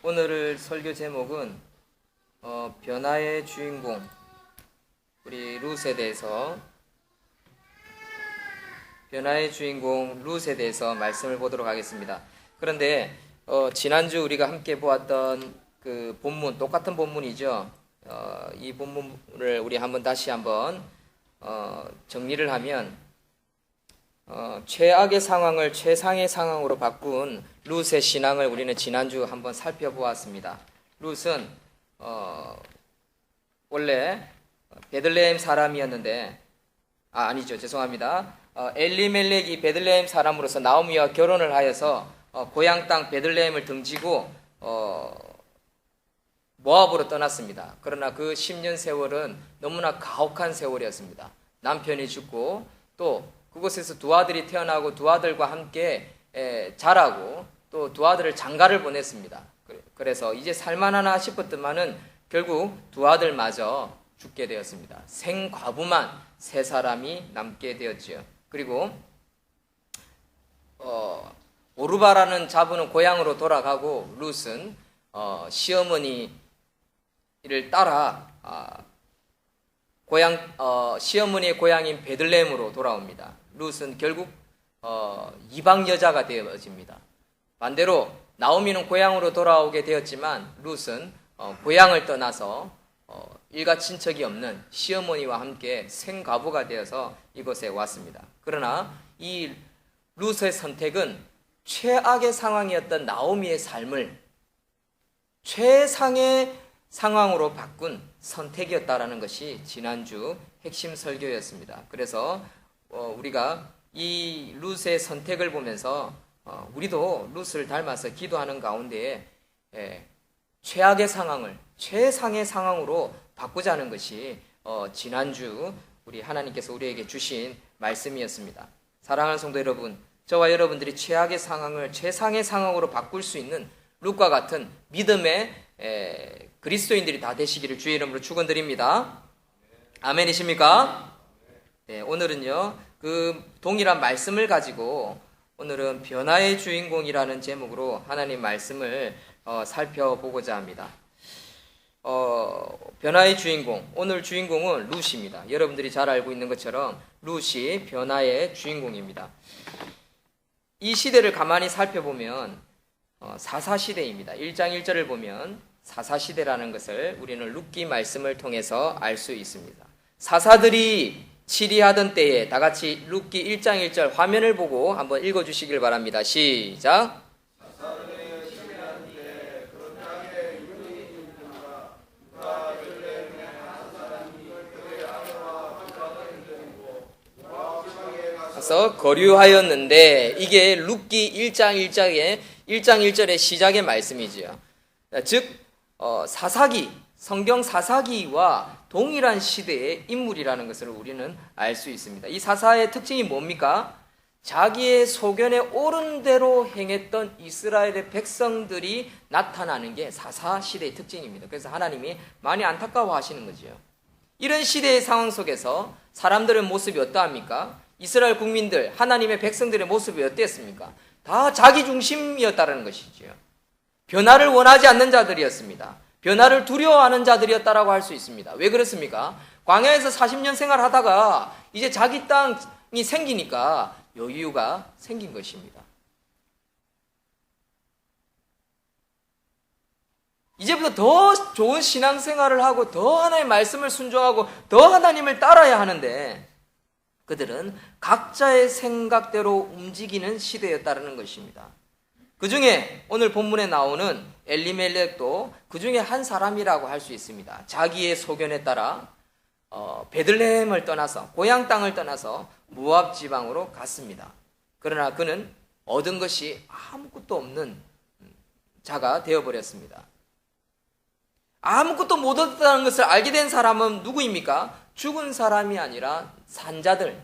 오늘 설교 제목은 변화의 주인공 우리 룻에 대해서 변화의 주인공 룻에 대해서 말씀을 보도록 하겠습니다. 그런데 지난주 우리가 함께 보았던 그 본문, 똑같은 본문이죠. 이 본문을 우리 다시 한번 정리를 하면 최악의 상황을 최상의 상황으로 바꾼 룻의 신앙을 우리는 지난주 한번 살펴보았습니다. 룻은 원래 베들레헴 사람이었는데 아니죠, 죄송합니다. 엘리멜렉이 베들레헴 사람으로서 나오미와 결혼을 하여서 고향 땅 베들레헴을 등지고 모압으로 떠났습니다. 그러나 그 10년 세월은 너무나 가혹한 세월이었습니다. 남편이 죽고 또 그곳에서 두 아들이 태어나고 두 아들과 함께 자라고 또 두 아들을 장가를 보냈습니다. 그래서 이제 살만하나 싶었더만은 결국 두 아들마저 죽게 되었습니다. 생과부만 세 사람이 남게 되었지요. 그리고 오르바라는 자부는 고향으로 돌아가고 룻은 시어머니를 따라 시어머니의 고향인 베들레헴으로 돌아옵니다. 룻은 결국 이방 여자가 되어집니다. 반대로 나오미는 고향으로 돌아오게 되었지만 룻은 고향을 떠나서 일가 친척이 없는 시어머니와 함께 생과부가 되어서 이곳에 왔습니다. 그러나 이 룻의 선택은 최악의 상황이었던 나오미의 삶을 최상의 상황으로 바꾼 선택이었다라는 것이 지난주 핵심 설교였습니다. 그래서 우리가 이 룻의 선택을 보면서 우리도 룻을 닮아서 기도하는 가운데에 최악의 상황을 최상의 상황으로 바꾸자는 것이 지난주 우리 하나님께서 우리에게 주신 말씀이었습니다. 사랑하는 성도 여러분, 저와 여러분들이 최악의 상황을 최상의 상황으로 바꿀 수 있는 룻과 같은 믿음의 그리스도인들이 다 되시기를 주의 이름으로 축원드립니다. 아멘이십니까? 네, 오늘은요 그 동일한 말씀을 가지고 오늘은 변화의 주인공이라는 제목으로 하나님 말씀을 살펴보고자 합니다. 변화의 주인공, 오늘 주인공은 룻입니다. 여러분들이 잘 알고 있는 것처럼 룻이 변화의 주인공입니다. 이 시대를 가만히 살펴보면 사사시대입니다. 1장 1절을 보면 사사시대라는 것을 우리는 룻기 말씀을 통해서 알 수 있습니다. 사사들이 치리하던 때에 다 같이 룻기 1장 1절 화면을 보고 한번 읽어주시길 바랍니다. 시작. 그래서 거류하였는데 이게 룻기 1장 1절의 시작의 말씀이지요. 즉 사사기, 성경 사사기와 동일한 시대의 인물이라는 것을 우리는 알 수 있습니다. 이 사사의 특징이 뭡니까? 자기의 소견에 옳은 대로 행했던 이스라엘의 백성들이 나타나는 게 사사 시대의 특징입니다. 그래서 하나님이 많이 안타까워하시는 거죠. 이런 시대의 상황 속에서 사람들의 모습이 어떠합니까? 이스라엘 국민들, 하나님의 백성들의 모습이 어땠습니까? 다 자기 중심이었다는 것이죠. 변화를 원하지 않는 자들이었습니다. 변화를 두려워하는 자들이었다라고 할 수 있습니다. 왜 그렇습니까? 광야에서 40년 생활하다가 이제 자기 땅이 생기니까 여유가 생긴 것입니다. 이제부터 더 좋은 신앙생활을 하고 더 하나님의 말씀을 순종하고 더 하나님을 따라야 하는데 그들은 각자의 생각대로 움직이는 시대였다는 것입니다. 그 중에 오늘 본문에 나오는 엘리멜렉도 그 중에 한 사람이라고 할 수 있습니다. 자기의 소견에 따라 베들레헴을 떠나서 고향 땅을 떠나서 모압 지방으로 갔습니다. 그러나 그는 얻은 것이 아무것도 없는 자가 되어버렸습니다. 아무것도 못 얻었다는 것을 알게 된 사람은 누구입니까? 죽은 사람이 아니라 산 자들,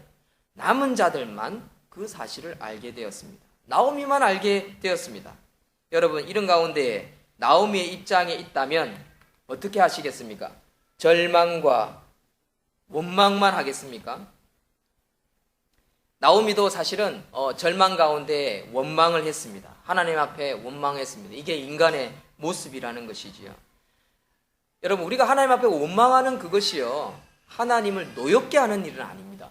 남은 자들만 그 사실을 알게 되었습니다. 나오미만 알게 되었습니다. 여러분, 이런 가운데 나오미의 입장에 있다면 어떻게 하시겠습니까? 절망과 원망만 하겠습니까? 나오미도 사실은 절망 가운데 원망을 했습니다. 하나님 앞에 원망했습니다. 이게 인간의 모습이라는 것이지요. 여러분, 우리가 하나님 앞에 원망하는 그것이요, 하나님을 노엽게 하는 일은 아닙니다.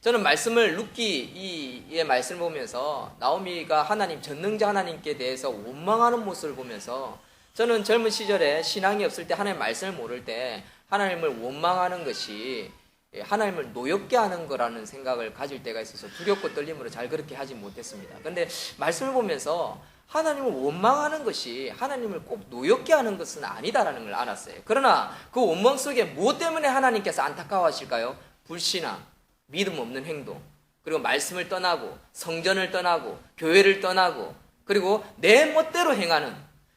저는 말씀을 룻기의 말씀을 보면서 나오미가 하나님, 전능자 하나님께 대해서 원망하는 모습을 보면서 저는 젊은 시절에 신앙이 없을 때, 하나님 말씀을 모를 때 하나님을 원망하는 것이 하나님을 노엽게 하는 거라는 생각을 가질 때가 있어서 두렵고 떨림으로 잘 그렇게 하지 못했습니다. 그런데 말씀을 보면서 하나님을 원망하는 것이 하나님을 꼭 노엽게 하는 것은 아니다라는 걸 알았어요. 그러나 그 원망 속에 무엇 때문에 하나님께서 안타까워하실까요? 불신앙, 믿음 없는 행동, 그리고 말씀을 떠나고 성전을 떠나고 교회를 떠나고, 그리고 내 멋대로 행하는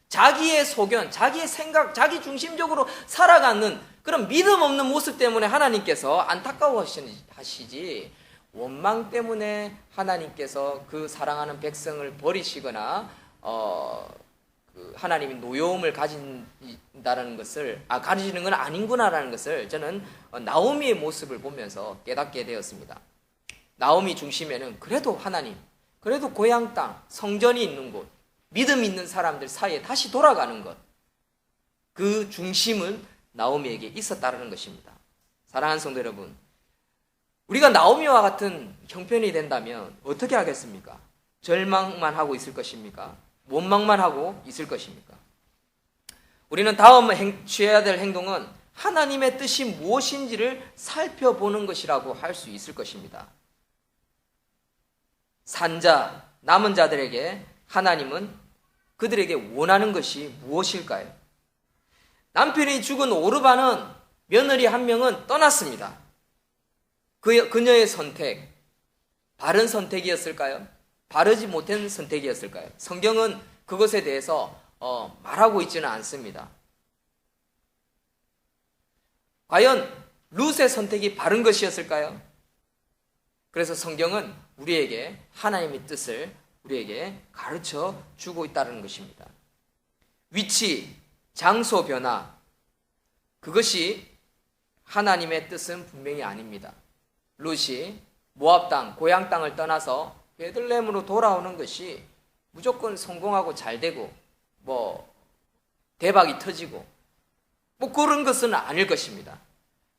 자기의 소견, 자기의 생각, 자기 중심적으로 살아가는 그런 믿음 없는 모습 때문에 하나님께서 안타까워하시지, 원망 때문에 하나님께서 그 사랑하는 백성을 버리시거나 하나님이 노여움을 가진다는 것을 가지시는 건 아닌구나라는 것을 저는 나오미의 모습을 보면서 깨닫게 되었습니다. 나오미 중심에는 그래도 하나님, 그래도 고향 땅, 성전이 있는 곳, 믿음 있는 사람들 사이에 다시 돌아가는 것, 그 중심은 나오미에게 있었다는 것입니다. 사랑하는 성도 여러분, 우리가 나오미와 같은 형편이 된다면 어떻게 하겠습니까? 절망만 하고 있을 것입니까? 원망만 하고 있을 것입니까? 우리는 다음 취해야 될 행동은 하나님의 뜻이 무엇인지를 살펴보는 것이라고 할 수 있을 것입니다. 산자, 남은 자들에게 하나님은 그들에게 원하는 것이 무엇일까요? 남편이 죽은 오르바는 며느리 한 명은 떠났습니다. 그녀의 선택, 바른 선택이었을까요? 바르지 못한 선택이었을까요? 성경은 그것에 대해서 말하고 있지는 않습니다. 과연 룻의 선택이 바른 것이었을까요? 그래서 성경은 우리에게 하나님의 뜻을 우리에게 가르쳐 주고 있다는 것입니다. 위치, 장소 변화, 그것이 하나님의 뜻은 분명히 아닙니다. 룻이 모압 땅, 고향 땅을 떠나서 베들레헴으로 돌아오는 것이 무조건 성공하고 잘 되고 대박이 터지고 그런 것은 아닐 것입니다.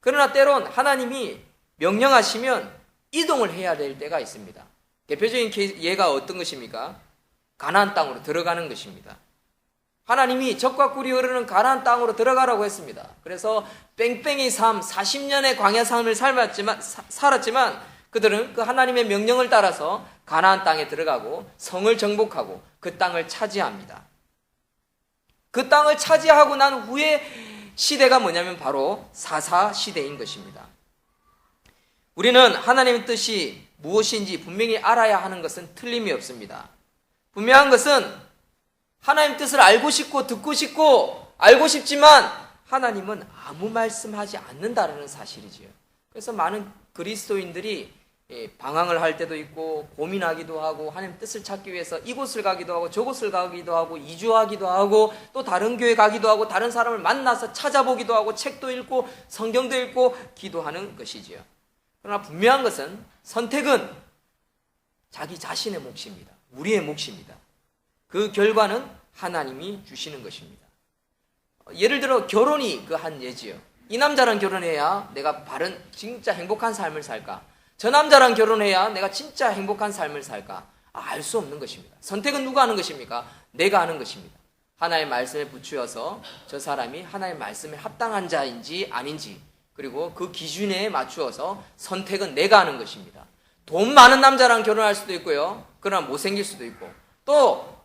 그러나 때론 하나님이 명령하시면 이동을 해야 될 때가 있습니다. 대표적인 예가 어떤 것입니까? 가나안 땅으로 들어가는 것입니다. 하나님이 젖과 꿀이 흐르는 가나안 땅으로 들어가라고 했습니다. 그래서 뺑뺑이 삶, 40년의 광야 삶을 살았지만 그들은 그 하나님의 명령을 따라서 가나안 땅에 들어가고 성을 정복하고 그 땅을 차지합니다. 그 땅을 차지하고 난 후에 시대가 뭐냐면 바로 사사 시대인 것입니다. 우리는 하나님의 뜻이 무엇인지 분명히 알아야 하는 것은 틀림이 없습니다. 분명한 것은 하나님 뜻을 알고 싶고 듣고 싶고 알고 싶지만 하나님은 아무 말씀하지 않는다는 사실이지요. 그래서 많은 그리스도인들이 방황을 할 때도 있고 고민하기도 하고 하나님 뜻을 찾기 위해서 이곳을 가기도 하고 저곳을 가기도 하고 이주하기도 하고 또 다른 교회 가기도 하고 다른 사람을 만나서 찾아보기도 하고 책도 읽고 성경도 읽고 기도하는 것이지요. 그러나 분명한 것은 선택은 자기 자신의 몫입니다. 우리의 몫입니다. 그 결과는 하나님이 주시는 것입니다. 예를 들어 결혼이 그 한 예지요. 이 남자랑 결혼해야 내가 바른 진짜 행복한 삶을 살까? 저 남자랑 결혼해야 내가 진짜 행복한 삶을 살까? 알 수 없는 것입니다. 선택은 누가 하는 것입니까? 내가 하는 것입니다. 하나님의 말씀에 부추어서 저 사람이 하나님의 말씀에 합당한 자인지 아닌지, 그리고 그 기준에 맞추어서 선택은 내가 하는 것입니다. 돈 많은 남자랑 결혼할 수도 있고요. 그러나 못생길 수도 있고, 또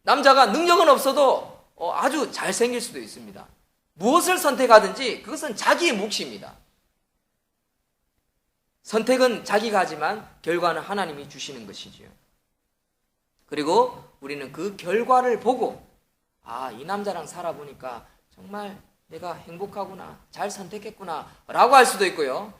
남자가 능력은 없어도 아주 잘생길 수도 있습니다. 무엇을 선택하든지 그것은 자기의 몫입니다. 선택은 자기가 하지만 결과는 하나님이 주시는 것이지요. 그리고 우리는 그 결과를 보고 이 남자랑 살아보니까 정말 내가 행복하구나, 잘 선택했구나 라고 할 수도 있고요.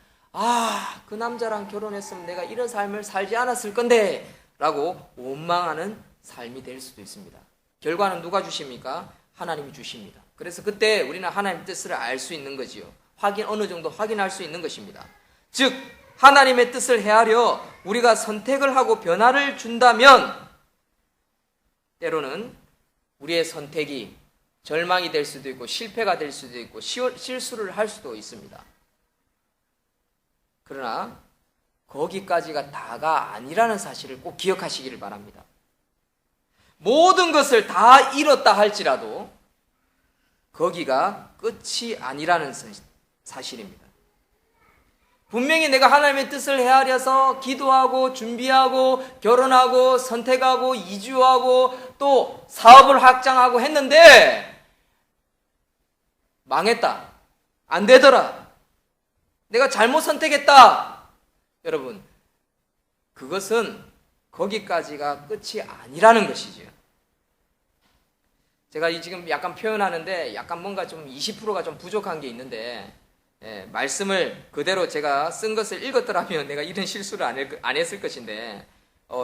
그 남자랑 결혼했으면 내가 이런 삶을 살지 않았을 건데 라고 원망하는 삶이 될 수도 있습니다. 결과는 누가 주십니까? 하나님이 주십니다. 그래서 그때 우리는 하나님의 뜻을 알 수 있는 거지요. 어느 정도 확인할 수 있는 것입니다. 즉 하나님의 뜻을 헤아려 우리가 선택을 하고 변화를 준다면 때로는 우리의 선택이 절망이 될 수도 있고 실패가 될 수도 있고 실수를 할 수도 있습니다. 그러나 거기까지가 다가 아니라는 사실을 꼭 기억하시기를 바랍니다. 모든 것을 다 잃었다 할지라도 거기가 끝이 아니라는 사실입니다. 분명히 내가 하나님의 뜻을 헤아려서 기도하고 준비하고 결혼하고 선택하고 이주하고 또 사업을 확장하고 했는데 망했다. 안 되더라. 내가 잘못 선택했다. 여러분, 그것은 거기까지가 끝이 아니라는 것이죠. 제가 지금 약간 표현하는데 약간 뭔가 좀 20%가 좀 부족한 게 있는데 말씀을 그대로 제가 쓴 것을 읽었더라면 내가 이런 실수를 안 했을 것인데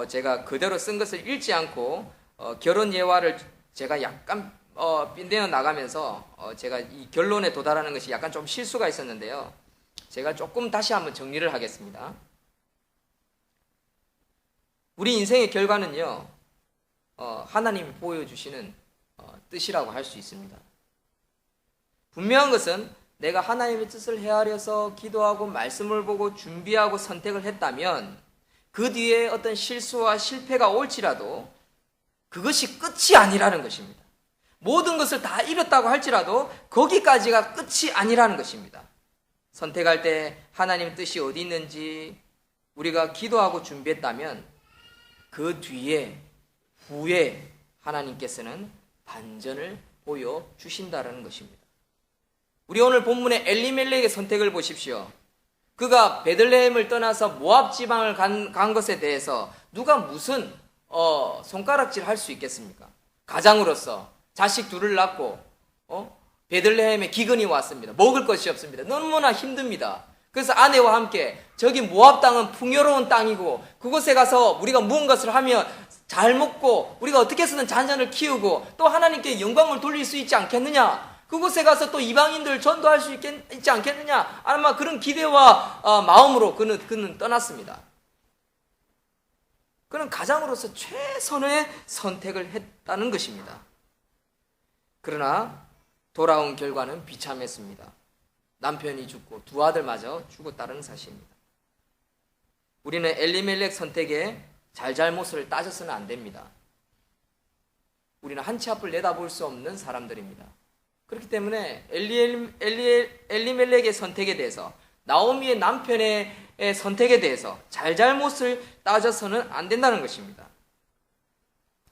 제가 그대로 쓴 것을 읽지 않고 결혼 예화를 제가 약간 빈대어 나가면서 제가 이 결론에 도달하는 것이 약간 좀 실수가 있었는데요. 제가 조금 다시 한번 정리를 하겠습니다. 우리 인생의 결과는요, 하나님이 보여주시는 뜻이라고 할 수 있습니다. 분명한 것은 내가 하나님의 뜻을 헤아려서 기도하고 말씀을 보고 준비하고 선택을 했다면 그 뒤에 어떤 실수와 실패가 올지라도 그것이 끝이 아니라는 것입니다. 모든 것을 다 잃었다고 할지라도 거기까지가 끝이 아니라는 것입니다. 선택할 때 하나님의 뜻이 어디 있는지 우리가 기도하고 준비했다면 그 뒤에 후에 하나님께서는 반전을 보여주신다는 것입니다. 우리 오늘 본문의 엘리멜렉의 선택을 보십시오. 그가 베들레헴을 떠나서 모압 지방을 간 것에 대해서 누가 무슨 손가락질 할 수 있겠습니까? 가장으로서 자식 둘을 낳고 베들레헴에 기근이 왔습니다. 먹을 것이 없습니다. 너무나 힘듭니다. 그래서 아내와 함께 저기 모압 땅은 풍요로운 땅이고 그곳에 가서 우리가 무언가를 하면 잘 먹고 우리가 어떻게 해서든 자녀를 키우고 또 하나님께 영광을 돌릴 수 있지 않겠느냐? 그곳에 가서 또 이방인들 전도할 수 있지 않겠느냐? 아마 그런 기대와 마음으로 그는 떠났습니다. 그는 가장으로서 최선의 선택을 했다는 것입니다. 그러나 돌아온 결과는 비참했습니다. 남편이 죽고 두 아들마저 죽었다는 사실입니다. 우리는 엘리멜렉 선택에 잘잘못을 따져서는 안 됩니다. 우리는 한치 앞을 내다볼 수 없는 사람들입니다. 그렇기 때문에 엘리멜렉의 선택에 대해서 나오미의 남편의 선택에 대해서 잘잘못을 따져서는 안 된다는 것입니다.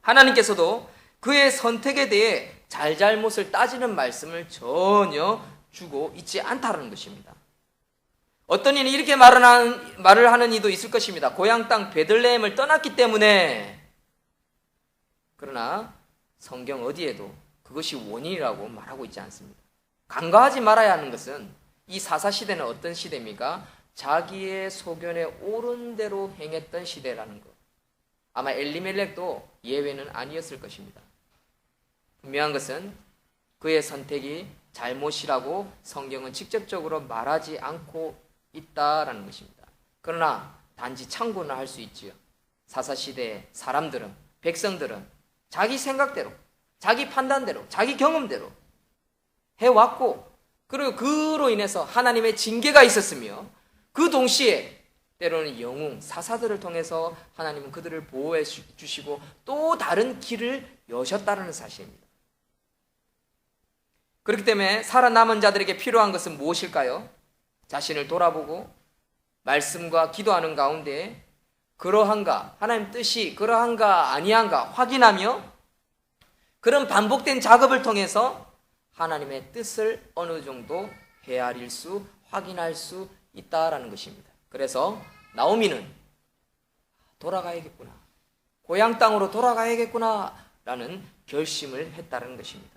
하나님께서도 그의 선택에 대해 잘잘못을 따지는 말씀을 전혀 주고 있지 않다는 것입니다. 어떤 이는 이렇게 말을 하는 이도 있을 것입니다. 고향 땅 베들레헴을 떠났기 때문에. 그러나 성경 어디에도 그것이 원인이라고 말하고 있지 않습니다. 간과하지 말아야 하는 것은 이 사사시대는 어떤 시대입니까? 자기의 소견에 옳은 대로 행했던 시대라는 것. 아마 엘리멜렉도 예외는 아니었을 것입니다. 분명한 것은 그의 선택이 잘못이라고 성경은 직접적으로 말하지 않고 있다라는 것입니다. 그러나 단지 참고는 할 수 있지요. 사사시대의 사람들은, 백성들은 자기 생각대로, 자기 판단대로, 자기 경험대로 해왔고, 그리고 그로 인해서 하나님의 징계가 있었으며, 그 동시에 때로는 영웅, 사사들을 통해서 하나님은 그들을 보호해 주시고 또 다른 길을 여셨다는 사실입니다. 그렇기 때문에 살아남은 자들에게 필요한 것은 무엇일까요? 자신을 돌아보고 말씀과 기도하는 가운데 그러한가, 하나님 뜻이 그러한가 아니한가 확인하며 그런 반복된 작업을 통해서 하나님의 뜻을 어느 정도 헤아릴 수, 확인할 수 있다라는 것입니다. 그래서 나오미는 돌아가야겠구나, 고향 땅으로 돌아가야겠구나 라는 결심을 했다는 것입니다.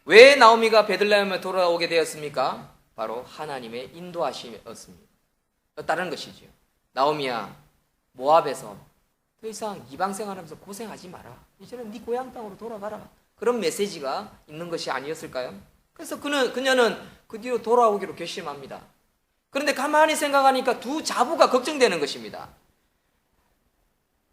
왜 나오미가 베들레헴에 돌아오게 되었습니까? 바로 하나님의 인도하심이었습니다. 다른 것이지요. 나오미야, 모압에서 더 이상 이방 생활하면서 고생하지 마라. 이제는 네 고향 땅으로 돌아가라. 그런 메시지가 있는 것이 아니었을까요? 그래서 그녀는 그 뒤로 돌아오기로 결심합니다. 그런데 가만히 생각하니까 두 자부가 걱정되는 것입니다.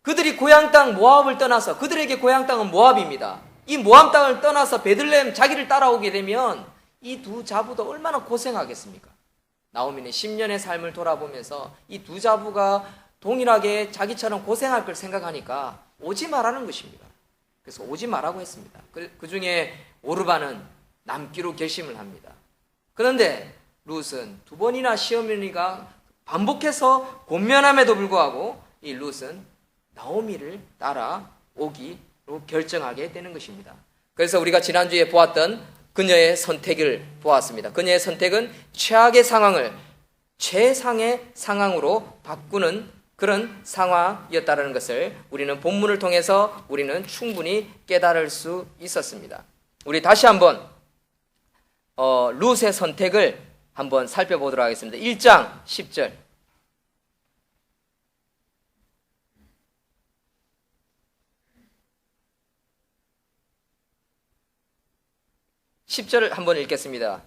그들이 고향 땅 모압을 떠나서, 그들에게 고향 땅은 모압입니다. 이 모압 땅을 떠나서 베들레헴 자기를 따라오게 되면 이 두 자부도 얼마나 고생하겠습니까? 나오미는 10년의 삶을 돌아보면서 이 두 자부가 동일하게 자기처럼 고생할 걸 생각하니까 오지 말라는 것입니다. 그래서 오지 말라고 했습니다. 그 중에 오르바는 남기로 결심을 합니다. 그런데 룻은 두 번이나 시어머니가 반복해서 권면함에도 불구하고 이 룻은 나오미를 따라오기로 결정하게 되는 것입니다. 그래서 우리가 지난주에 보았던 그녀의 선택을 보았습니다. 그녀의 선택은 최악의 상황을 최상의 상황으로 바꾸는 그런 상황이었다는 것을 우리는 본문을 통해서 우리는 충분히 깨달을 수 있었습니다. 우리 다시 한번 룻의 선택을 한번 살펴보도록 하겠습니다. 1장 10절. 10절을 한번 읽겠습니다.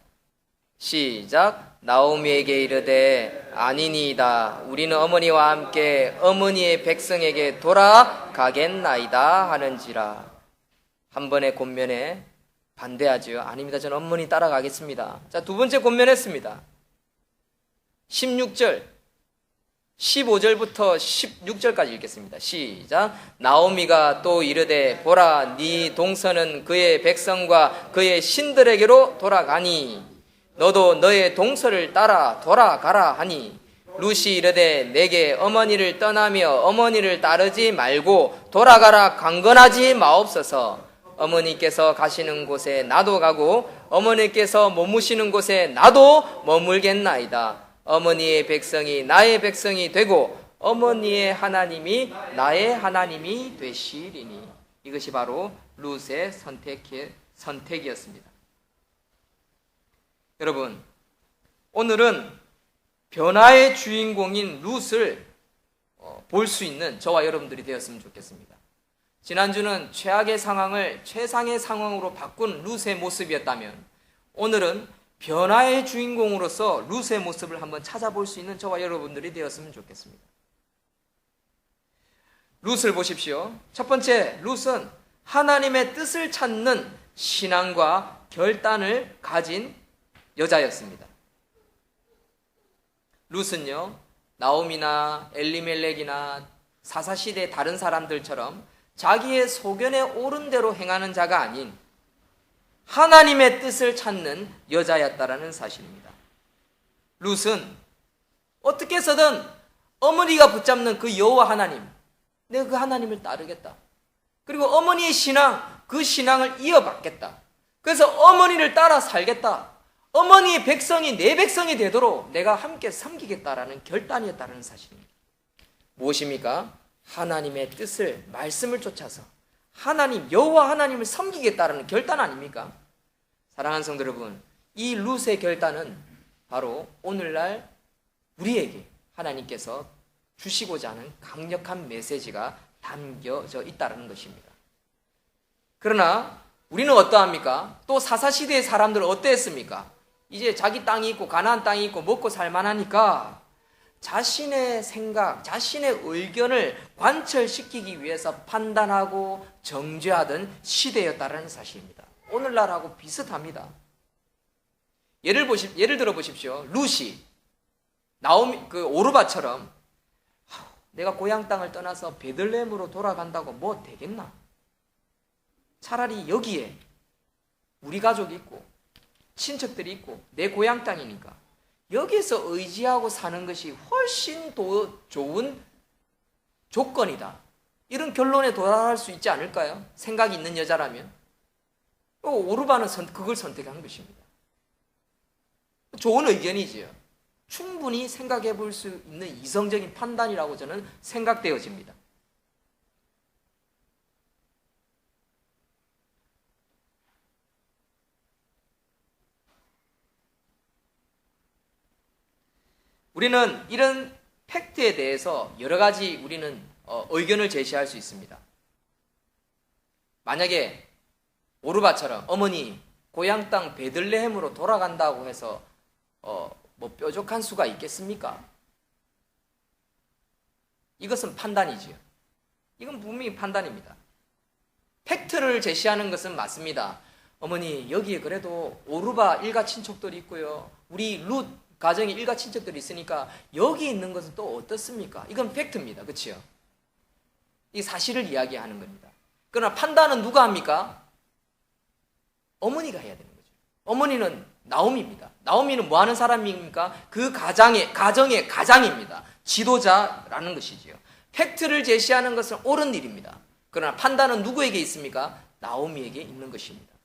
시작. 나오미에게 이르되 아니니이다. 우리는 어머니와 함께 어머니의 백성에게 돌아가겠나이다 하는지라. 한 번의 권면에 반대하지요. 아닙니다. 저는 어머니 따라가겠습니다. 자, 두 번째 권면했습니다. 16절, 15절부터 16절까지 읽겠습니다. 시작. 나오미가 또 이르되 보라, 네 동서는 그의 백성과 그의 신들에게로 돌아가니 너도 너의 동서를 따라 돌아가라 하니 룻이 이르되 내게 어머니를 떠나며 어머니를 따르지 말고 돌아가라 강건하지 마옵소서. 어머니께서 가시는 곳에 나도 가고 어머니께서 머무시는 곳에 나도 머물겠나이다. 어머니의 백성이 나의 백성이 되고 어머니의 하나님이 나의 하나님이 되시리니. 이것이 바로 룻의 선택이었습니다. 여러분, 오늘은 변화의 주인공인 룻을 볼 수 있는 저와 여러분들이 되었으면 좋겠습니다. 지난주는 최악의 상황을 최상의 상황으로 바꾼 룻의 모습이었다면 오늘은 변화의 주인공으로서 룻의 모습을 한번 찾아볼 수 있는 저와 여러분들이 되었으면 좋겠습니다. 룻을 보십시오. 첫 번째, 룻은 하나님의 뜻을 찾는 신앙과 결단을 가진 여자였습니다. 룻은요, 나오미나 엘리멜렉이나 사사시대 다른 사람들처럼 자기의 소견에 옳은 대로 행하는 자가 아닌 하나님의 뜻을 찾는 여자였다라는 사실입니다. 룻은 어떻게 해서든 어머니가 붙잡는 그 여호와 하나님, 내가 그 하나님을 따르겠다. 그리고 어머니의 신앙, 그 신앙을 이어받겠다. 그래서 어머니를 따라 살겠다. 어머니의 백성이 내 백성이 되도록 내가 함께 섬기겠다라는 결단이었다는 사실입니다. 무엇입니까? 하나님의 뜻을, 말씀을 쫓아서 하나님, 여호와 하나님을 섬기겠다라는 결단 아닙니까? 사랑하는 성도 여러분, 이 룻의 결단은 바로 오늘날 우리에게 하나님께서 주시고자 하는 강력한 메시지가 담겨져 있다는 것입니다. 그러나 우리는 어떠합니까? 또 사사시대의 사람들은 어땠습니까? 이제 자기 땅이 있고 가나안 땅이 있고 먹고 살만하니까 자신의 생각, 자신의 의견을 관철시키기 위해서 판단하고 정죄하던 시대였다는 사실입니다. 오늘날하고 비슷합니다. 예를 들어 보십시오. 룻이 나오미 오르바처럼 내가 고향 땅을 떠나서 베들레헴으로 돌아간다고 뭐 되겠나? 차라리 여기에 우리 가족이 있고 친척들이 있고 내 고향 땅이니까 여기서 의지하고 사는 것이 훨씬 더 좋은 조건이다. 이런 결론에 도달할 수 있지 않을까요? 생각이 있는 여자라면. 오르바는 그걸 선택한 것입니다. 좋은 의견이지요. 충분히 생각해 볼 수 있는 이성적인 판단이라고 저는 생각되어집니다. 우리는 이런 팩트에 대해서 여러 가지 우리는 의견을 제시할 수 있습니다. 만약에 오르바처럼 어머니 고향 땅 베들레헴으로 돌아간다고 해서 뭐 뾰족한 수가 있겠습니까? 이것은 판단이지요. 이건 분명히 판단입니다. 팩트를 제시하는 것은 맞습니다. 어머니, 여기에 그래도 오르바 일가 친척들이 있고요, 우리 룻 가정에 일가 친척들이 있으니까 여기 있는 것은 또 어떻습니까? 이건 팩트입니다. 그렇죠? 이 사실을 이야기하는 겁니다. 그러나 판단은 누가 합니까? 어머니가 해야 되는 거죠. 어머니는 나오미입니다. 나오미는 뭐 하는 사람입니까? 그 가정의 가장입니다. 지도자라는 것이지요. 팩트를 제시하는 것은 옳은 일입니다. 그러나 판단은 누구에게 있습니까? 나오미에게 있는 것입니다.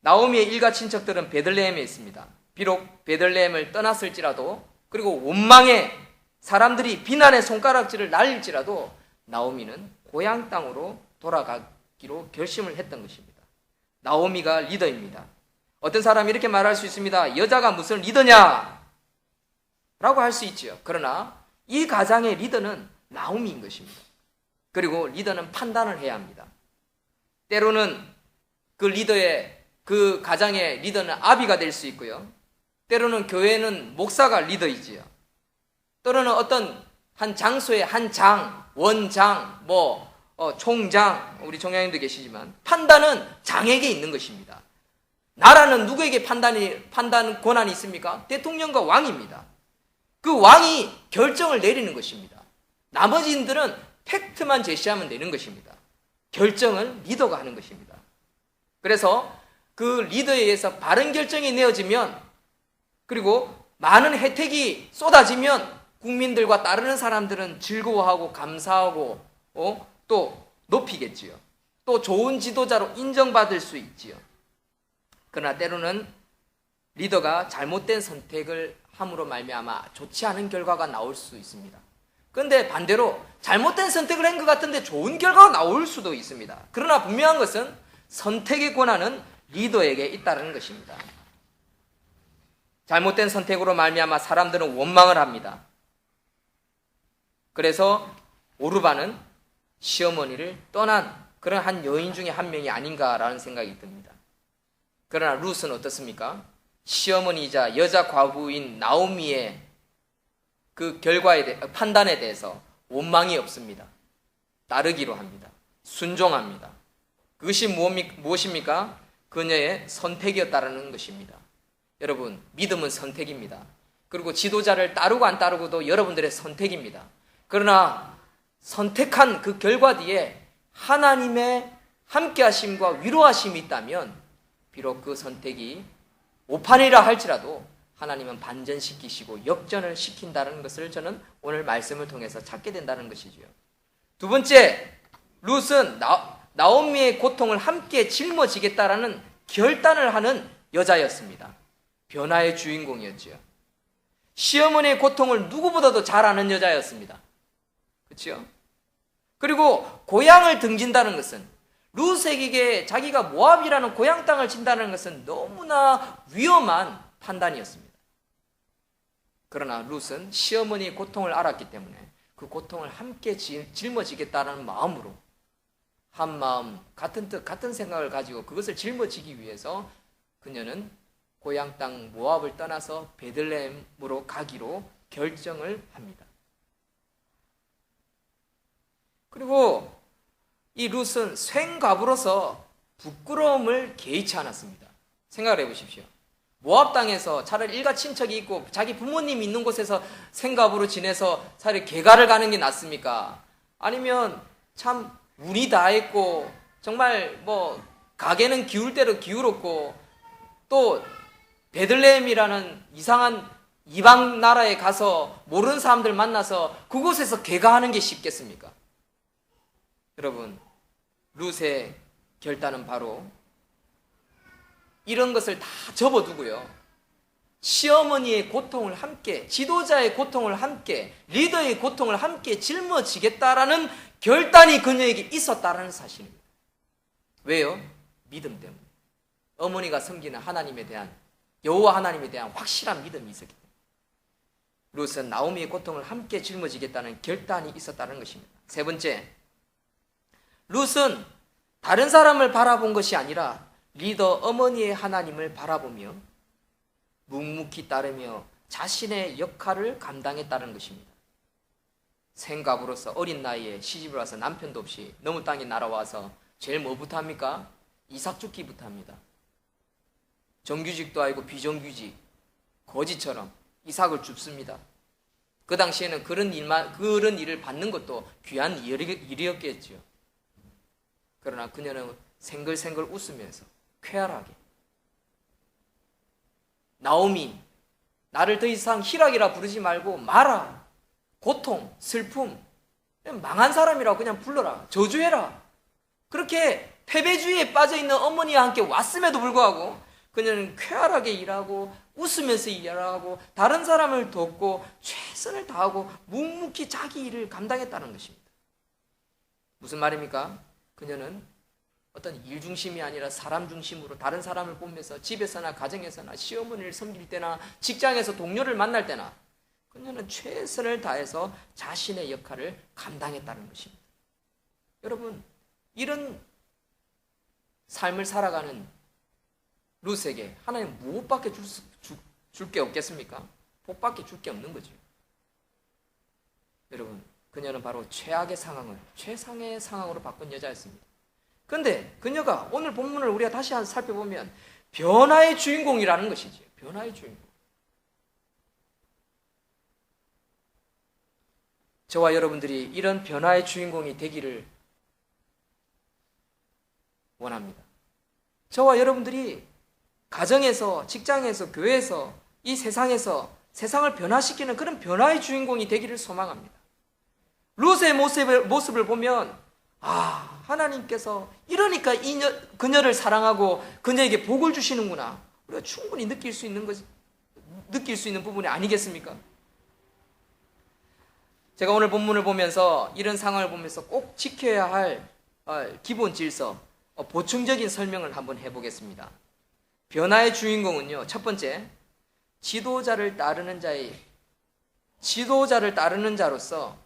나오미의 일가 친척들은 베들레헴에 있습니다. 비록 베들레헴을 떠났을지라도, 그리고 원망의 사람들이 비난의 손가락질을 날릴지라도 나오미는 고향 땅으로 돌아가기로 결심을 했던 것입니다. 나오미가 리더입니다. 어떤 사람이 이렇게 말할 수 있습니다. 여자가 무슨 리더냐? 라고 할 수 있죠. 그러나 이 가장의 리더는 나오미인 것입니다. 그리고 리더는 판단을 해야 합니다. 때로는 그 가장의 리더는 아비가 될 수 있고요, 때로는 교회는 목사가 리더이지요. 때로는 어떤 한 장소의 한 장, 원장, 총장, 우리 총장님도 계시지만 판단은 장에게 있는 것입니다. 나라는 누구에게 판단 권한이 있습니까? 대통령과 왕입니다. 그 왕이 결정을 내리는 것입니다. 나머지들은 팩트만 제시하면 되는 것입니다. 결정은 리더가 하는 것입니다. 그래서 그 리더에 의해서 바른 결정이 내어지면, 그리고 많은 혜택이 쏟아지면 국민들과 따르는 사람들은 즐거워하고 감사하고 또 높이겠지요. 또 좋은 지도자로 인정받을 수 있지요. 그러나 때로는 리더가 잘못된 선택을 함으로 말미암아 좋지 않은 결과가 나올 수 있습니다. 그런데 반대로 잘못된 선택을 한 것 같은데 좋은 결과가 나올 수도 있습니다. 그러나 분명한 것은 선택의 권한은 리더에게 있다는 것입니다. 잘못된 선택으로 말미암아 사람들은 원망을 합니다. 그래서 오르바는 시어머니를 떠난 그런 한 여인 중에 한 명이 아닌가라는 생각이 듭니다. 그러나 룻은 어떻습니까? 시어머니이자 여자 과부인 나오미의 그 판단에 대해서 원망이 없습니다. 따르기로 합니다. 순종합니다. 그것이 무엇입니까? 그녀의 선택이었다는 것입니다. 여러분, 믿음은 선택입니다. 그리고 지도자를 따르고 안 따르고도 여러분들의 선택입니다. 그러나 선택한 그 결과 뒤에 하나님의 함께하심과 위로하심이 있다면, 비록 그 선택이 오판이라 할지라도 하나님은 반전시키시고 역전을 시킨다는 것을 저는 오늘 말씀을 통해서 찾게 된다는 것이지요. 두 번째, 룻은 나오미의 고통을 함께 짊어지겠다라는 결단을 하는 여자였습니다. 변화의 주인공이었지요. 시어머니의 고통을 누구보다도 잘 아는 여자였습니다. 그렇죠? 그리고 고향을 등진다는 것은, 룻에게 자기가 모압이라는 고향 땅을 진다는 것은 너무나 위험한 판단이었습니다. 그러나 룻은 시어머니의 고통을 알았기 때문에 그 고통을 함께 짊어지겠다는 마음으로, 한 마음, 같은 뜻, 같은 생각을 가지고 그것을 짊어지기 위해서 그녀는 고향 땅 모압을 떠나서 베들레헴으로 가기로 결정을 합니다. 그리고 이 룻은 생과부로서 부끄러움을 개의치 않았습니다. 생각을 해보십시오. 모압 땅에서 차라리 일가 친척이 있고 자기 부모님이 있는 곳에서 생과부로 지내서 차라리 개가를 가는 게 낫습니까? 아니면 참 운이 다 했고 정말 가게는 기울 대로 기울었고 또 베들레헴이라는 이상한 이방 나라에 가서 모르는 사람들 만나서 그곳에서 개가하는 게 쉽겠습니까? 여러분, 룻의 결단은 바로 이런 것을 다 접어두고요, 시어머니의 고통을 함께, 지도자의 고통을 함께, 리더의 고통을 함께 짊어지겠다라는 결단이 그녀에게 있었다라는 사실입니다. 왜요? 믿음 때문에. 어머니가 섬기는 하나님에 대한, 여호와 하나님에 대한 확실한 믿음이 있었기 때문에 룻은 나오미의 고통을 함께 짊어지겠다는 결단이 있었다는 것입니다. 세 번째, 룻은 다른 사람을 바라본 것이 아니라 리더 어머니의 하나님을 바라보며 묵묵히 따르며 자신의 역할을 감당했다는 것입니다. 생갑으로서 어린 나이에 시집을 와서 남편도 없이 너무 땅에 날아와서 제일 뭐부터 합니까? 이삭 줍기부터 합니다. 정규직도 아니고 비정규직, 거지처럼 이삭을 줍습니다. 그 당시에는 그런 일을 받는 것도 귀한 일이었겠죠. 그러나 그녀는 생글생글 웃으면서 쾌활하게, 나오미, 나를 더 이상 희락이라 부르지 말고 마라, 고통, 슬픔, 망한 사람이라고 그냥 불러라, 저주해라. 그렇게 패배주의에 빠져있는 어머니와 함께 왔음에도 불구하고 그녀는 쾌활하게 일하고 웃으면서 일하고 다른 사람을 돕고 최선을 다하고 묵묵히 자기 일을 감당했다는 것입니다. 무슨 말입니까? 그녀는 어떤 일 중심이 아니라 사람 중심으로 다른 사람을 보면서 집에서나 가정에서나 시어머니를 섬길 때나 직장에서 동료를 만날 때나 그녀는 최선을 다해서 자신의 역할을 감당했다는 것입니다. 여러분, 이런 삶을 살아가는 룻에게 하나님 무엇밖에 줄 게 없겠습니까? 복밖에 줄 게 없는 거죠. 여러분, 그녀는 바로 최악의 상황을 최상의 상황으로 바꾼 여자였습니다. 그런데 그녀가 오늘 본문을 우리가 다시 한번 살펴보면 변화의 주인공이라는 것이죠. 변화의 주인공. 저와 여러분들이 이런 변화의 주인공이 되기를 원합니다. 저와 여러분들이 가정에서, 직장에서, 교회에서, 이 세상에서 세상을 변화시키는 그런 변화의 주인공이 되기를 소망합니다. 룻의 모습을 보면 하나님께서 이러니까 그녀를 사랑하고 그녀에게 복을 주시는구나. 우리가 충분히 느낄 수 있는 부분이 아니겠습니까? 제가 오늘 본문을 보면서 이런 상황을 보면서 꼭 지켜야 할 기본 질서, 보충적인 설명을 한번 해보겠습니다. 변화의 주인공은요, 첫 번째, 지도자를 따르는 자로서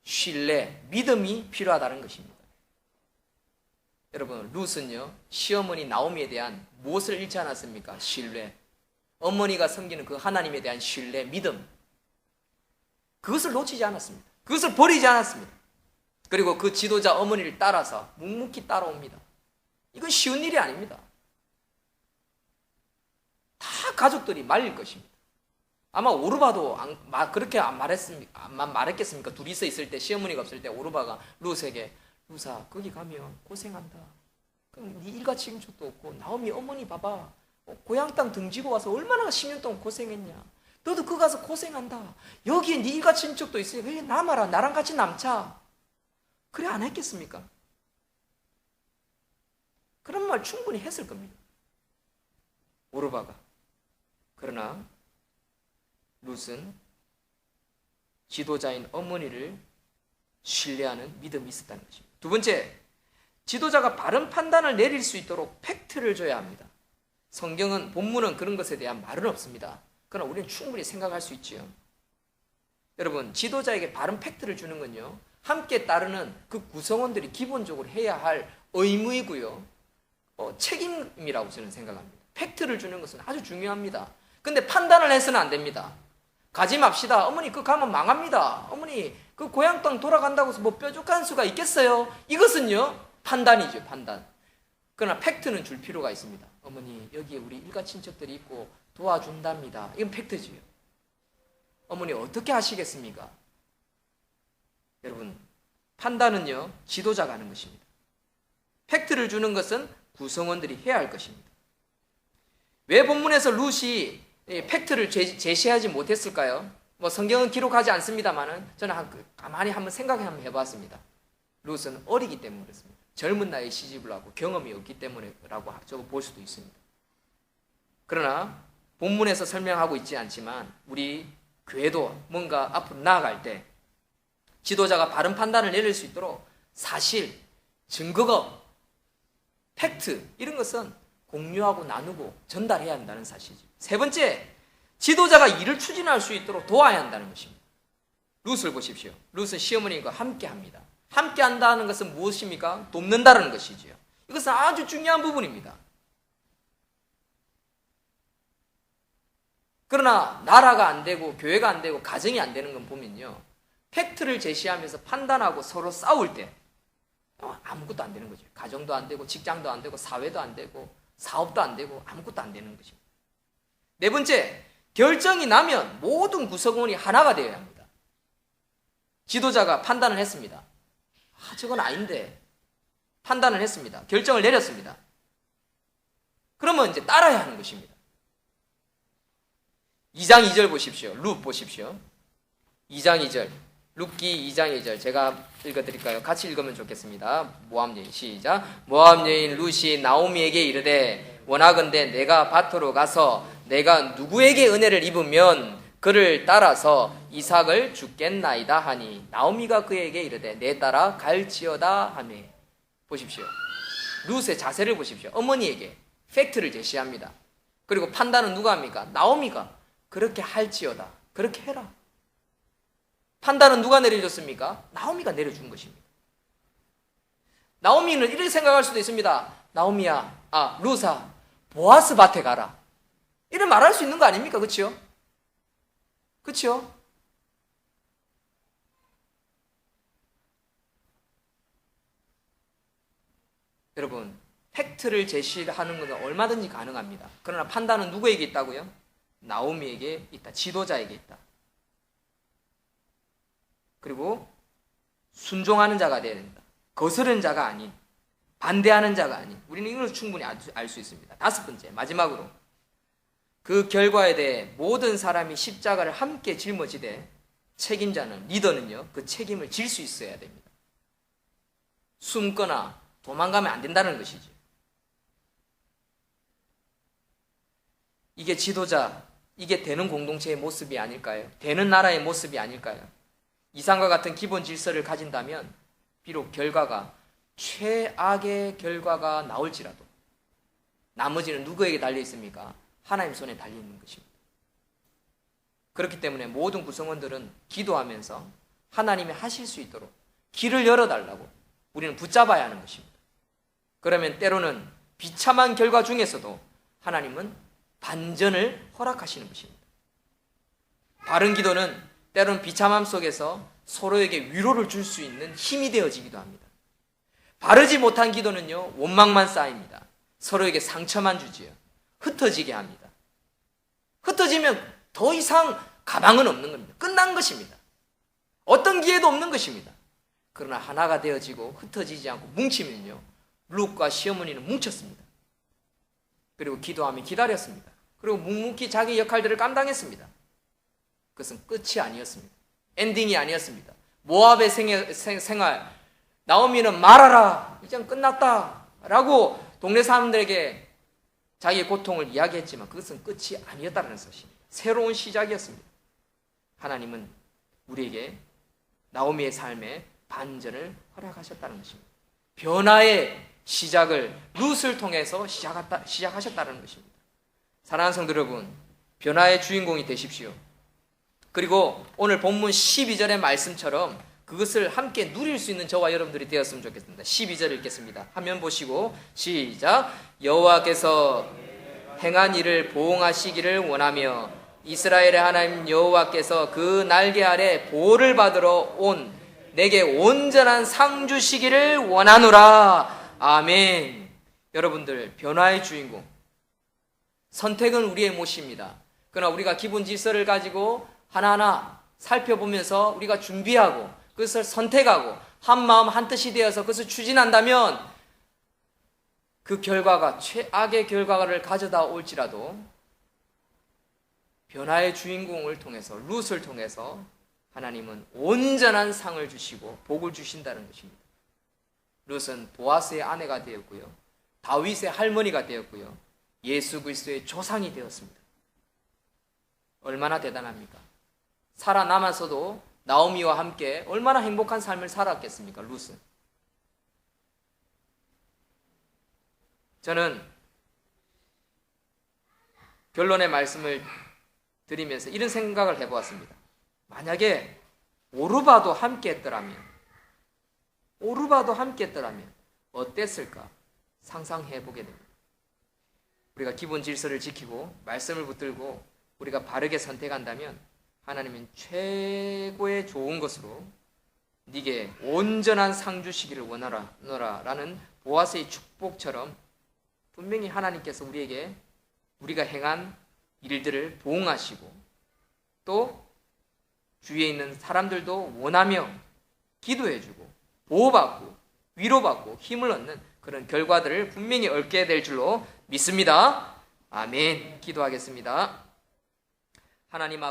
신뢰, 믿음이 필요하다는 것입니다. 여러분, 룻은요, 시어머니 나오미에 대한 무엇을 잃지 않았습니까? 신뢰. 어머니가 섬기는 그 하나님에 대한 신뢰, 믿음. 그것을 놓치지 않았습니다. 그것을 버리지 않았습니다. 그리고 그 지도자 어머니를 따라서 묵묵히 따라옵니다. 이건 쉬운 일이 아닙니다. 다 가족들이 말릴 것입니다. 아마 오르바도 그렇게 안 말했겠습니까? 둘이서 있을 때, 시어머니가 없을 때 오르바가 룻에게, 룻아, 거기 가면 고생한다. 그럼 네 일가친척도 없고 나오미 어머니 봐봐. 고향 땅 등지고 와서 얼마나 10년 동안 고생했냐. 너도 그 가서 고생한다. 여기에 네 일가친척도 있으니 왜 남아라. 나랑 같이 남자. 그래 안 했겠습니까? 그런 말 충분히 했을 겁니다. 오르바가. 그러나 룻은 지도자인 어머니를 신뢰하는 믿음이 있었다는 것입니다. 두 번째, 지도자가 바른 판단을 내릴 수 있도록 팩트를 줘야 합니다. 성경은, 본문은 그런 것에 대한 말은 없습니다. 그러나 우리는 충분히 생각할 수 있지요. 여러분, 지도자에게 바른 팩트를 주는 건요, 함께 따르는 그 구성원들이 기본적으로 해야 할 의무이고요, 책임이라고 저는 생각합니다. 팩트를 주는 것은 아주 중요합니다. 근데 판단을 해서는 안 됩니다. 가지 맙시다. 어머니 그거 가면 망합니다. 어머니 그 고향 땅 돌아간다고 해서 뭐 뾰족한 수가 있겠어요? 이것은요, 판단이죠, 판단. 그러나 팩트는 줄 필요가 있습니다. 어머니 여기에 우리 일가 친척들이 있고 도와준답니다. 이건 팩트지요. 어머니 어떻게 하시겠습니까? 여러분, 판단은요, 지도자가 하는 것입니다. 팩트를 주는 것은 구성원들이 해야 할 것입니다. 왜 본문에서 룻이 팩트를 제시하지 못했을까요? 뭐 성경은 기록하지 않습니다만은 저는 가만히 한번 생각을 한번 해봤습니다. 룻은 어리기 때문에 그렇습니다. 젊은 나이에 시집을 하고 경험이 없기 때문에라고 저거 볼 수도 있습니다. 그러나 본문에서 설명하고 있지 않지만 우리 교회도 뭔가 앞으로 나아갈 때 지도자가 바른 판단을 내릴 수 있도록 사실, 증거가, 팩트 이런 것은 공유하고 나누고 전달해야 한다는 사실이죠. 세 번째, 지도자가 일을 추진할 수 있도록 도와야 한다는 것입니다. 룻을 보십시오. 룻은 시어머니과 함께 합니다. 함께 한다는 것은 무엇입니까? 돕는다는 것이지요. 이것은 아주 중요한 부분입니다. 그러나 나라가 안 되고 교회가 안 되고 가정이 안 되는 건 보면요, 팩트를 제시하면서 판단하고 서로 싸울 때 아무것도 안 되는 거죠. 가정도 안 되고 직장도 안 되고 사회도 안 되고 사업도 안 되고 아무것도 안 되는 것입니다. 네 번째, 결정이 나면 모든 구성원이 하나가 되어야 합니다. 지도자가 판단을 했습니다. 저건 아닌데 판단을 했습니다. 결정을 내렸습니다. 그러면 이제 따라야 하는 것입니다. 2장 2절 보십시오. 룻 보십시오. 2장 2절. 룻기 2장 2절. 제가 읽어드릴까요? 같이 읽으면 좋겠습니다. 모압 여인 시작. 모압 여인 룻이 나오미에게 이르되 원하건대 내가 밭으로 가서 내가 누구에게 은혜를 입으면 그를 따라서 이삭을 주겠나이다 하니 나오미가 그에게 이르되 내 따라 갈지어다 하매. 보십시오. 룻의 자세를 보십시오. 어머니에게 팩트를 제시합니다. 그리고 판단은 누가 합니까? 나오미가. 그렇게 할지어다. 그렇게 해라. 판단은 누가 내려줬습니까? 나오미가 내려준 것입니다. 나오미는 이렇게 생각할 수도 있습니다. 나오미야, 룻아, 보아스 밭에 가라. 이런 말할 수 있는 거 아닙니까? 그렇죠? 그렇죠? 여러분, 팩트를 제시하는 것은 얼마든지 가능합니다. 그러나 판단은 누구에게 있다고요? 나오미에게 있다. 지도자에게 있다. 그리고 순종하는 자가 되어야 된다. 거스르는 자가 아닌, 반대하는 자가 아닌, 우리는 이걸 충분히 알 수 있습니다. 다섯 번째, 마지막으로 그 결과에 대해 모든 사람이 십자가를 함께 짊어지되 책임자는, 리더는요, 그 책임을 질 수 있어야 됩니다. 숨거나 도망가면 안 된다는 것이죠. 이게 지도자, 이게 되는 공동체의 모습이 아닐까요? 되는 나라의 모습이 아닐까요? 이상과 같은 기본 질서를 가진다면 비록 결과가 최악의 결과가 나올지라도 나머지는 누구에게 달려 있습니까? 하나님 손에 달려 있는 것입니다. 그렇기 때문에 모든 구성원들은 기도하면서 하나님이 하실 수 있도록 길을 열어달라고 우리는 붙잡아야 하는 것입니다. 그러면 때로는 비참한 결과 중에서도 하나님은 반전을 허락하시는 것입니다. 바른 기도는 때로는 비참함 속에서 서로에게 위로를 줄 수 있는 힘이 되어지기도 합니다. 바르지 못한 기도는요, 원망만 쌓입니다. 서로에게 상처만 주지요. 흩어지게 합니다. 흩어지면 더 이상 가망은 없는 겁니다. 끝난 것입니다. 어떤 기회도 없는 것입니다. 그러나 하나가 되어지고 흩어지지 않고 뭉치면요, 룻과 시어머니는 뭉쳤습니다. 그리고 기도하며 기다렸습니다. 그리고 묵묵히 자기 역할들을 감당했습니다. 그것은 끝이 아니었습니다. 엔딩이 아니었습니다. 모압의 생활, 나오미는 말하라, 이젠 끝났다 라고 동네 사람들에게 자기의 고통을 이야기했지만 그것은 끝이 아니었다는 것입니다. 새로운 시작이었습니다. 하나님은 우리에게 나오미의 삶에 반전을 허락하셨다는 것입니다. 변화의 시작을 룻을 통해서 시작하셨다는 것입니다. 사랑하는 성도 여러분, 변화의 주인공이 되십시오. 그리고 오늘 본문 12절의 말씀처럼 그것을 함께 누릴 수 있는 저와 여러분들이 되었으면 좋겠습니다. 12절 읽겠습니다. 화면 보시고 시작. 여호와께서 행한 일을 보응하시기를 원하며 이스라엘의 하나님 여호와께서 그 날개 아래 보호를 받으러 온 내게 온전한 상 주시기를 원하노라. 아멘. 여러분들, 변화의 주인공, 선택은 우리의 몫입니다. 그러나 우리가 기본 질서를 가지고 하나하나 살펴보면서 우리가 준비하고 그것을 선택하고 한 마음 한 뜻이 되어서 그것을 추진한다면 그 결과가 최악의 결과를 가져다 올지라도 변화의 주인공을 통해서, 룻을 통해서 하나님은 온전한 상을 주시고 복을 주신다는 것입니다. 룻은 보아스의 아내가 되었고요, 다윗의 할머니가 되었고요, 예수 그리스도의 조상이 되었습니다. 얼마나 대단합니까? 살아남아서도 나오미와 함께 얼마나 행복한 삶을 살았겠습니까? 룻은. 저는 결론의 말씀을 드리면서 이런 생각을 해보았습니다. 만약에 오르바도 함께 했더라면 어땠을까 상상해 보게 됩니다. 우리가 기본 질서를 지키고 말씀을 붙들고 우리가 바르게 선택한다면 하나님은 최고의 좋은 것으로 네게 온전한 상 주시기를 원하노라 라는 보아스의 축복처럼 분명히 하나님께서 우리에게 우리가 행한 일들을 보응하시고 또 주위에 있는 사람들도 원하며 기도해주고 보호받고 위로받고 힘을 얻는 그런 결과들을 분명히 얻게 될 줄로 믿습니다. 아멘. 기도하겠습니다. 하나님